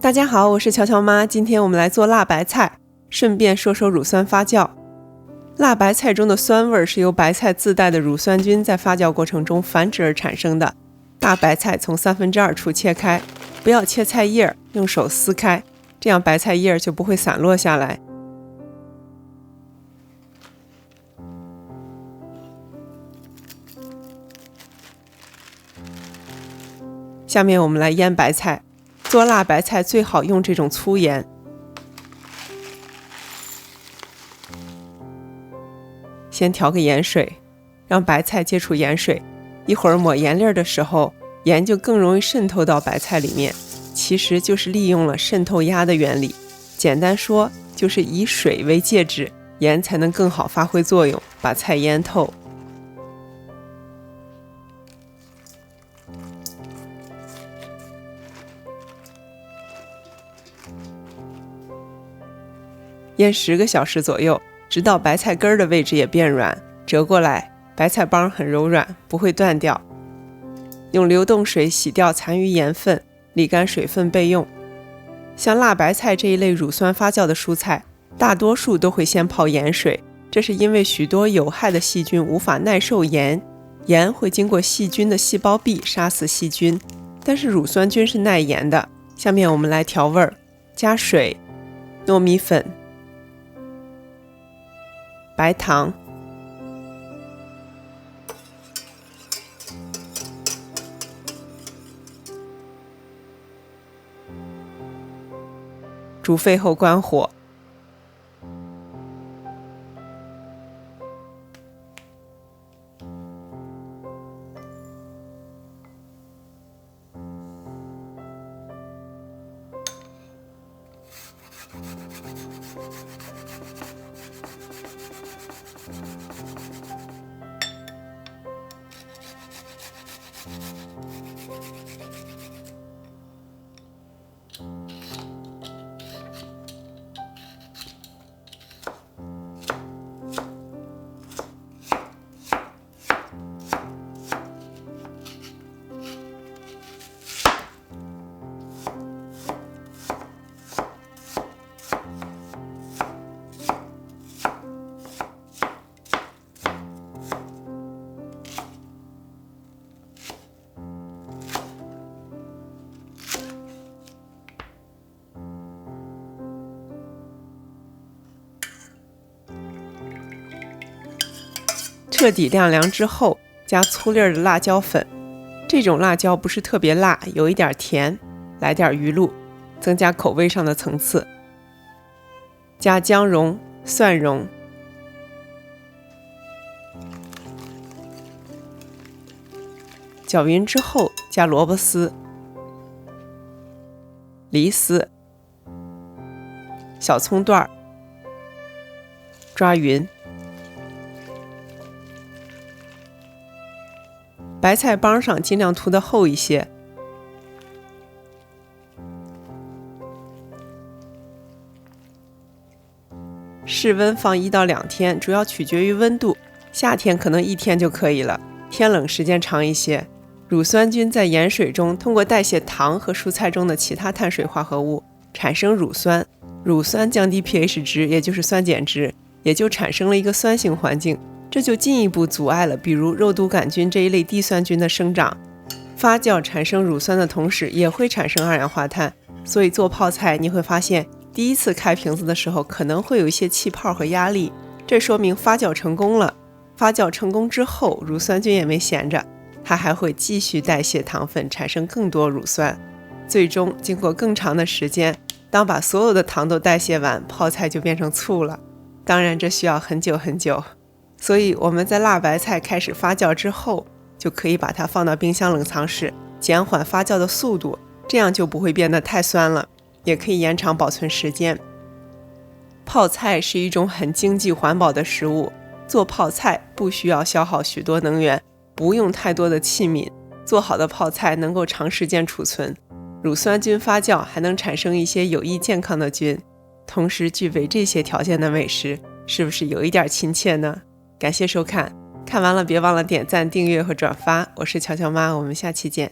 大家好，我是乔乔妈，今天我们来做辣白菜，顺便说说乳酸发酵。辣白菜中的酸味是由白菜自带的乳酸菌在发酵过程中繁殖而产生的。大白菜从2/3处切开，不要切菜叶，用手撕开，这样白菜叶就不会散落下来。下面我们来腌白菜，做辣白菜最好用这种粗盐。先调个盐水，让白菜接触盐水，一会儿抹盐粒的时候，盐就更容易渗透到白菜里面，其实就是利用了渗透压的原理。简单说，就是以水为介质，盐才能更好发挥作用，把菜腌透。腌10个小时左右，直到白菜根的位置也变软，折过来，白菜帮很柔软，不会断掉。用流动水洗掉残余盐分，沥干水分备用。像辣白菜这一类乳酸发酵的蔬菜，大多数都会先泡盐水，这是因为许多有害的细菌无法耐受盐，盐会经过细菌的细胞壁杀死细菌，但是乳酸菌是耐盐的。下面我们来调味儿，加水、糯米粉、白糖、煮沸后关火，彻底晾凉之后，加粗粒的辣椒粉。这种辣椒不是特别辣，有一点甜，来点鱼露，增加口味上的层次。加姜蓉、蒜蓉，搅匀之后加萝卜丝、梨丝、小葱段，抓匀。白菜帮上尽量涂得厚一些，室温放1到2天，主要取决于温度，夏天可能1天就可以了，天冷时间长一些。乳酸菌在盐水中通过代谢糖和蔬菜中的其他碳水化合物产生乳酸，乳酸降低 pH 值，也就是酸碱值，也就产生了一个酸性环境，这就进一步阻碍了比如肉毒杆菌这一类低酸菌的生长。发酵产生乳酸的同时也会产生二氧化碳，所以做泡菜你会发现第一次开瓶子的时候可能会有一些气泡和压力，这说明发酵成功了。发酵成功之后，乳酸菌也没闲着，它还会继续代谢糖分，产生更多乳酸，最终经过更长的时间，当把所有的糖都代谢完，泡菜就变成醋了。当然这需要很久很久，所以我们在辣白菜开始发酵之后，就可以把它放到冰箱冷藏室，减缓发酵的速度，这样就不会变得太酸了，也可以延长保存时间。泡菜是一种很经济环保的食物，做泡菜不需要消耗许多能源，不用太多的器皿，做好的泡菜能够长时间储存。乳酸菌发酵还能产生一些有益健康的菌，同时具备这些条件的美食，是不是有一点亲切呢？感谢收看，看完了别忘了点赞、订阅和转发。我是乔乔妈，我们下期见。